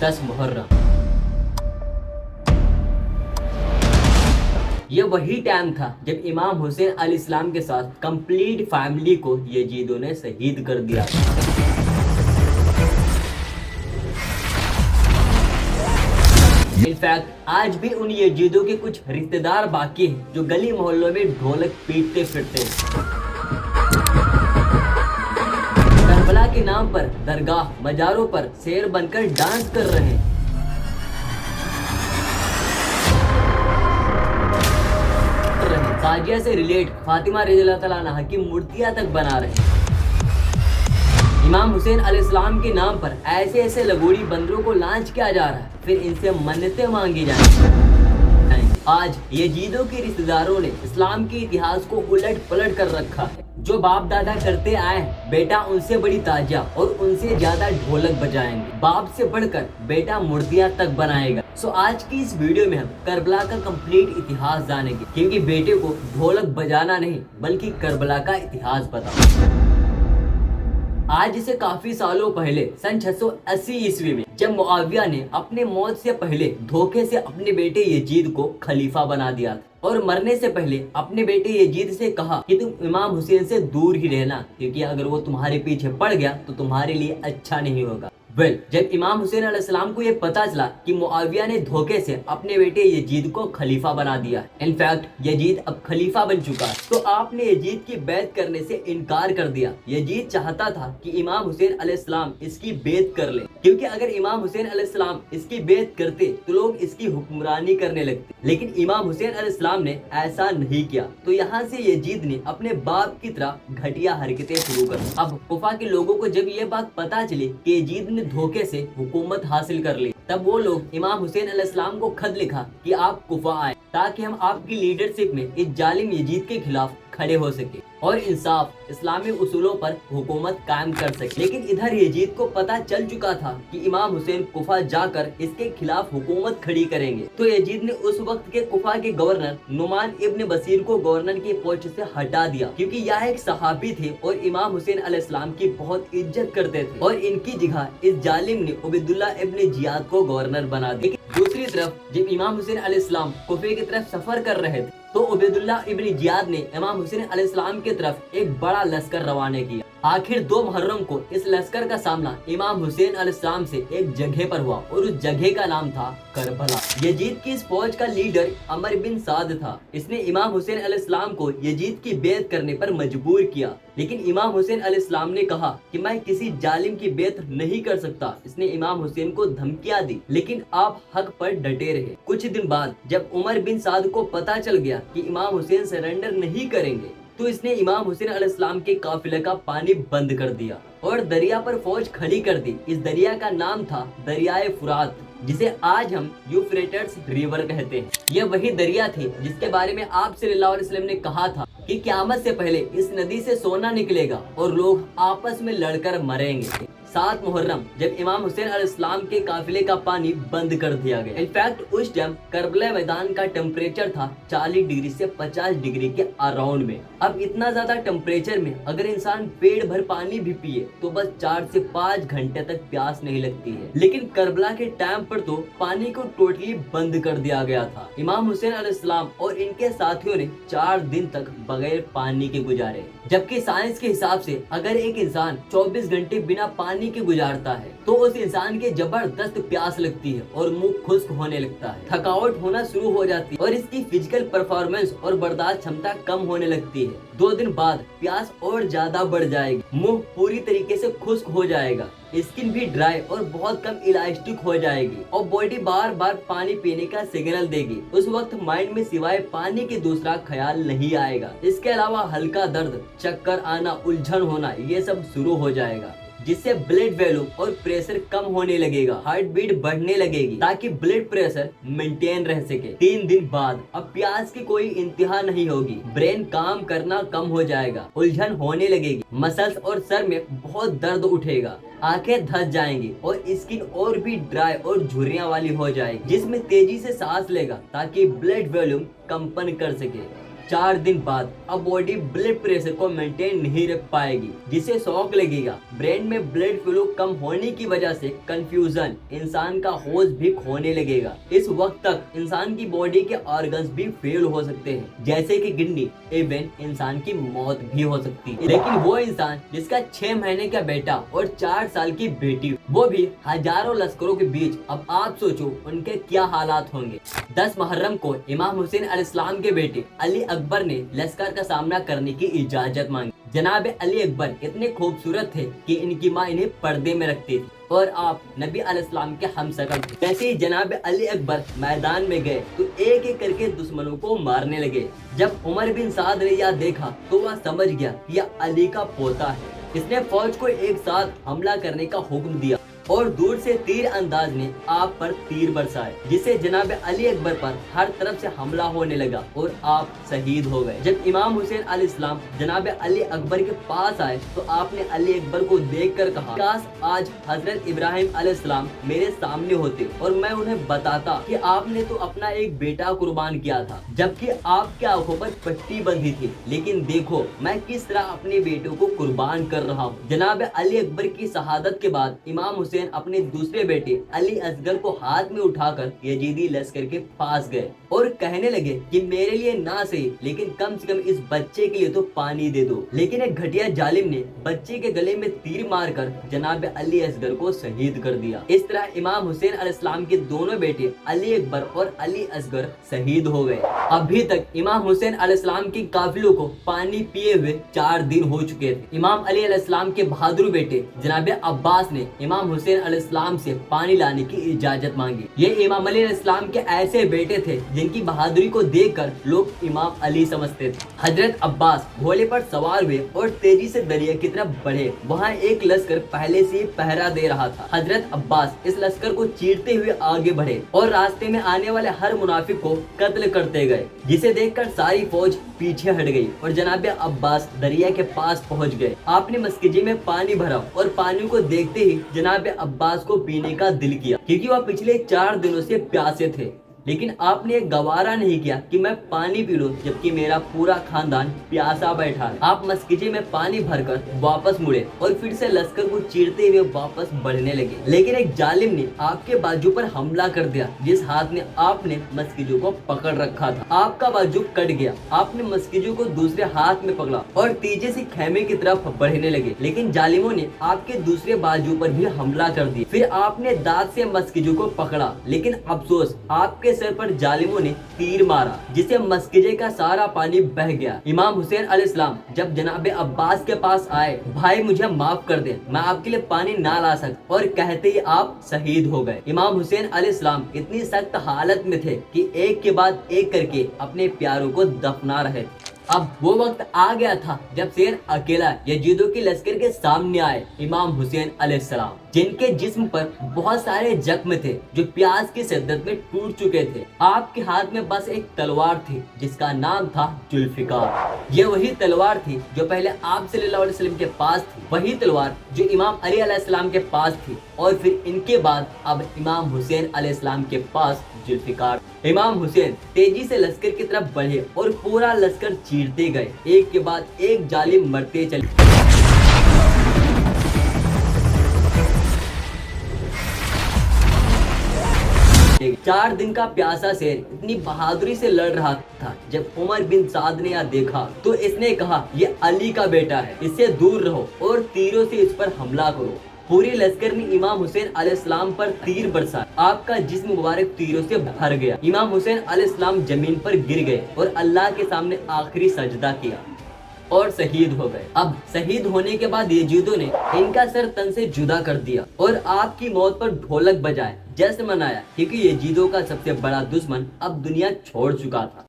10 मुहर्रम। ये वही टाइम था जब इमाम हुसैन अलैहिस्सलाम के साथ कंप्लीट फैमिली को यजीदों ने शहीद कर दिया। इनफैक्ट आज भी उन यजीदों के कुछ रिश्तेदार बाकी हैं जो गली मोहल्लों में ढोलक पीटते फिरते हैं। करबला के नाम पर दरगाह मजारों पर शेर बनकर डांस कर रहे हैं। ताजिया से रिलेट फातिमा रज़ियल्लाहु तआला अन्हा की मूर्तियां तक बना रहे हैं। इमाम हुसैन अलैहिस्सलाम के नाम पर ऐसे ऐसे लगोड़ी बंदरों को लॉन्च किया जा रहा है, फिर इनसे मन्नतें मांगी जाएंगी। आज यजीदों के रिश्तेदारों ने इस्लाम के इतिहास को उलट पलट कर रखा है। जो बाप दादा करते आए बेटा उनसे बड़ी ताजिया और उनसे ज्यादा ढोलक बजाएंगे। बाप से बढ़कर बेटा मूर्तियां तक बनाएगा। सो आज की इस वीडियो में हम करबला का कंप्लीट इतिहास जानेंगे, क्योंकि बेटे को ढोलक बजाना नहीं बल्कि करबला का इतिहास बताओ। आज से काफी सालों पहले सन 680 ईस्वी में जब मुआविया ने अपने मौत से पहले धोखे से अपने बेटे यजीद को खलीफा बना दिया था और मरने से पहले अपने बेटे यजीद से कहा कि तुम इमाम हुसैन से दूर ही रहना, क्योंकि अगर वो तुम्हारे पीछे पड़ गया तो तुम्हारे लिए अच्छा नहीं होगा। जब इमाम हुसैन अलैहिस्सलाम को ये पता चला कि मुआविया ने धोखे से अपने बेटे यजीद को खलीफा बना दिया, इनफैक्ट यजीद अब खलीफा बन चुका है, तो आपने यजीद की बैत करने से इनकार कर दिया। यजीद चाहता था कि इमाम हुसैन अलैहिस्सलाम इसकी बैत कर ले, क्योंकि अगर इमाम हुसैन अलैहिस्सलाम इसकी बैत करते तो लोग इसकी हुक्मरानी करने लगते, लेकिन इमाम हुसैन अलैहिस्सलाम ने ऐसा नहीं किया। तो यहाँ से यजीद ने अपने बाप की तरह घटिया हरकतें शुरू कर दी। अब कुफा के लोगों को जब ये बात पता चली कि यजीद ने धोखे से हुकूमत हासिल कर ली, तब वो लोग इमाम हुसैन अलैहिस्सलाम को खत लिखा कि आप कुफा आए ताकि हम आपकी लीडरशिप में इस जालिम यजीद के खिलाफ खड़े हो सके और इंसाफ इस्लामी उसूलों पर हुकूमत कायम कर सके। लेकिन इधर यजीद को पता चल चुका था कि इमाम हुसैन कुफा जाकर इसके खिलाफ हुकूमत खड़ी करेंगे, तो यजीद ने उस वक्त के कुफा के गवर्नर नुमान इब्न बशीर को गवर्नर की पोस्ट से हटा दिया, क्योंकि यह एक सहाबी थे और इमाम हुसैन अलैहिस्सलाम की बहुत इज्जत करते थे, और इनकी जगह इस जालिम ने उबैदुल्लाह इब्न जियाद को गवर्नर बना दिया। दूसरी तरफ जब इमाम हुसैन अलैहिस्सलाम कुफे की तरफ सफर कर रहे थे, तो उबैदुल्लाह इब्न जियाद ने इमाम हुसैन अलैहिस्सलाम की तरफ एक बड़ा लश्कर रवाना किया। आखिर 2 मुहर्रम को इस लश्कर का सामना इमाम हुसैन अलैहिस्सलाम से एक जगह पर हुआ और उस जगह का नाम था करबला। यजीद की इस फौज का लीडर अमर बिन साद था। इसने इमाम हुसैन अलैहिस्सलाम को यजीद की बैत करने पर मजबूर किया, लेकिन इमाम हुसैन अलैहिस्सलाम ने कहा कि मैं किसी जालिम की बैत नहीं कर सकता। इसने इमाम हुसैन को धमकियां दी, लेकिन आप हक पर डटे रहे। कुछ दिन बाद जब उमर बिन साद को पता चल गया कि इमाम हुसैन सरेंडर नहीं करेंगे, तो इसने इमाम हुसैन अलैहिस्सलाम के काफिले का पानी बंद कर दिया और दरिया पर फौज खड़ी कर दी। इस दरिया का नाम था दरियाए फुरात, जिसे आज हम यूफ्रेटिस रिवर कहते हैं। यह वही दरिया थी जिसके बारे में आप सल्लल्लाहु अलैहि वसल्लम ने कहा था कि क़यामत से पहले इस नदी से सोना निकलेगा और लोग आपस में लड़कर मरेंगे। 7 मुहर्रम जब इमाम हुसैन अलैहिस्सलाम के काफिले का पानी बंद कर दिया गया। इनफैक्ट उस टाइम करबला मैदान का टेम्परेचर था 40 डिग्री से 50 डिग्री के अराउंड में। अब इतना ज्यादा टेम्परेचर में अगर इंसान पेट भर पानी भी पिए तो बस 4 से 5 घंटे तक प्यास नहीं लगती है, लेकिन करबला के टाइम पर तो पानी को टोटली बंद कर दिया गया था। इमाम हुसैन अलैहिस्सलाम और इनके साथियों ने 4 दिन तक बगैर पानी के गुजारे, जबकि साइंस के हिसाब से अगर एक इंसान 24 घंटे बिना पानी के गुजारता है तो उस इंसान के जबरदस्त प्यास लगती है और मुंह खुश्क होने लगता है, थकावट होना शुरू हो जाती है और इसकी फिजिकल परफॉर्मेंस और बर्दाश्त क्षमता कम होने लगती है। 2 दिन बाद प्यास और ज्यादा बढ़ जाएगी, मुंह पूरी तरीके से खुश्क हो जाएगा, स्किन भी ड्राई और बहुत कम इलास्टिक हो जाएगी और बॉडी बार बार पानी पीने का सिग्नल देगी। उस वक्त माइंड में सिवाय पानी के दूसरा ख्याल नहीं आएगा। इसके अलावा हल्का दर्द, चक्कर आना, उलझन होना, ये सब शुरू हो जाएगा, जिससे ब्लड वॉल्यूम और प्रेशर कम होने लगेगा, हार्ट बीट बढ़ने लगेगी ताकि ब्लड प्रेशर मेंटेन रह सके। 3 दिन बाद अब प्यास की कोई इंतहा नहीं होगी, ब्रेन काम करना कम हो जाएगा, उलझन होने लगेगी, मसल्स और सर में बहुत दर्द उठेगा, आंखें धंस जाएंगी और स्किन और भी ड्राई और झुर्रियां वाली हो जाएगी, जिसमें तेजी से सांस लेगा ताकि ब्लड वॉल्यूम कंपन कर सके। 4 दिन बाद अब बॉडी ब्लड प्रेशर को मेंटेन नहीं रख पाएगी, जिसे शॉक लगेगा। ब्रेन में ब्लड फ्लो कम होने की वजह से कंफ्यूजन, इंसान का होश भी खोने लगेगा। इस वक्त तक इंसान की बॉडी के ऑर्गन्स भी फेल हो सकते हैं, जैसे कि किडनी, इवन इंसान की मौत भी हो सकती है। लेकिन वो इंसान जिसका 6 महीने का बेटा और 4 साल की बेटी, वो भी हजारों लश्करों के बीच, अब आप सोचो उनके क्या हालात होंगे। 10 मुहर्रम को इमाम हुसैन अलैहिस्सलाम के बेटे अली अकबर ने लश्कर का सामना करने की इजाजत मांगी। जनाब अली अकबर इतने खूबसूरत थे कि इनकी माँ इन्हें पर्दे में रखती थी और आप नबी अलैहिस्सलाम के हमशक्ल थे। जैसे ही जनाब अली अकबर मैदान में गए तो एक एक करके दुश्मनों को मारने लगे। जब उमर बिन साद ने यह देखा तो वह समझ गया कि यह अली का पोता है। इसने फौज को एक साथ हमला करने का हुक्म दिया और दूर से तीर अंदाज ने आप पर तीर बरसाए, जिससे जनाब अली अकबर पर हर तरफ से हमला होने लगा और आप शहीद हो गए। जब इमाम हुसैन अलैहिस्सलाम जनाब अली अकबर के पास आए तो आपने अली अकबर को देखकर कहा, काश आज हजरत इब्राहिम अलैहिस्सलाम मेरे सामने होते और मैं उन्हें बताता कि आपने तो अपना एक बेटा कुर्बान किया था, जबकि आपके आंखों पर पट्टी बंधी थी, लेकिन देखो मैं किस तरह अपने बेटों को कुर्बान कर रहा हूँ। जनाब अली अकबर की शहादत के बाद इमाम हुसैन अपने दूसरे बेटे अली असगर को हाथ में उठाकर यजीदी लश्कर के पास गए और कहने लगे कि मेरे लिए ना सही, लेकिन कम से कम इस बच्चे के लिए तो पानी दे दो। लेकिन एक घटिया जालिम ने बच्चे के गले में तीर मारकर जनाब अली असगर को शहीद कर दिया। इस तरह इमाम हुसैन अलैहिस्सलाम के दोनों बेटे अली अकबर और अली असगर शहीद हो गए। अभी तक इमाम हुसैन अलैहिस्सलाम के काफिलों को पानी पिए हुए 4 दिन हो चुके थे। इमाम अली अलैहिस्सलाम के बहादुर बेटे जनाब अब्बास ने इमाम हुसैन अलैहिस्सलाम से पानी लाने की इजाजत मांगी। ये इमाम अली अलैहिस्सलाम के ऐसे बेटे थे जिनकी बहादुरी को देखकर लोग इमाम अली समझते थे। हजरत अब्बास घोड़े पर सवार हुए और तेजी से दरिया की तरफ बढ़े। वहाँ एक लश्कर पहले से ही पहरा दे रहा था। हजरत अब्बास इस लश्कर को चीरते हुए आगे बढ़े और रास्ते में आने वाले हर मुनाफिक को कत्ल करते गए, जिसे देखकर सारी फौज पीछे हट गई और जनाब अब्बास दरिया के पास पहुंच गए। आपने मस्जिद में पानी भरा और पानी को देखते ही जनाब अब्बास को पीने का दिल किया, क्योंकि वह पिछले 4 दिनों से प्यासे थे। लेकिन आपने गवारा नहीं किया कि मैं पानी पी लूं, जबकि मेरा पूरा खानदान प्यासा बैठा है। आप मस्जिद में पानी भरकर वापस मुड़े और फिर से लश्कर को चीरते हुए वापस बढ़ने लगे। लेकिन एक जालिम ने आपके बाजू पर हमला कर दिया, जिस हाथ में आपने मस्जिदों को पकड़ रखा था। आपका बाजू कट गया। आपने मस्जिदों को दूसरे हाथ में पकड़ा और तेजी से खेमे की तरफ बढ़ने लगे, लेकिन जालिमों ने आपके दूसरे बाजू पर भी हमला कर दिया। फिर आपने दांत से मस्जिदों को पकड़ा, लेकिन अफसोस आपके सर पर जालिमों ने तीर मारा, जिससे मस्जिद का सारा पानी बह गया। इमाम हुसैन अलैहिस्सलाम जब जनाब अब्बास के पास आए, भाई मुझे माफ कर दे, मैं आपके लिए पानी ना ला सकता, और कहते ही आप शहीद हो गए। इमाम हुसैन अलैहिस्सलाम इतनी सख्त हालत में थे कि एक के बाद एक करके अपने प्यारों को दफना रहे थे। अब वो वक्त आ गया था जब शेर अकेला यजीदों के लश्कर के सामने आए। इमाम हुसैन अलैहिस्सलाम, जिनके जिस्म पर बहुत सारे जख्म थे जो प्यास की शिद्दत में टूट चुके थे, आपके हाथ में बस एक तलवार थी जिसका नाम था जुल्फिकार। ये वही तलवार थी जो पहले आप सल्लल्लाहु अलैहि वसल्लम के पास थी, वही तलवार जो इमाम अली अलैहिस्सलाम के पास थी, और फिर इनके बाद अब इमाम हुसैन अलैहिस्सलाम के पास जुल्फिकार। इमाम हुसैन तेजी से लश्कर की तरफ बढ़े और पूरा लश्कर चीरते गए। एक के बाद एक जालिम मरते चले। 4 दिन का प्यासा शेर इतनी बहादुरी से लड़ रहा था। जब उमर बिन साद ने यह देखा तो इसने कहा, ये अली का बेटा है, इससे दूर रहो और तीरों से इस पर हमला करो। पूरे लश्कर ने इमाम हुसैन अलैहिस्सलाम पर तीर बरसाए। आपका जिस्म मुबारक तीरों से भर गया। इमाम हुसैन अलैहिस्सलाम जमीन पर गिर गए और अल्लाह के सामने आखिरी सजदा किया और शहीद हो गए। अब शहीद होने के बाद यजीदों ने इनका सर तन से जुदा कर दिया और आपकी मौत पर ढोलक बजाए, जश्न मनाया, क्योंकि यजीदों का सबसे बड़ा दुश्मन अब दुनिया छोड़ चुका था।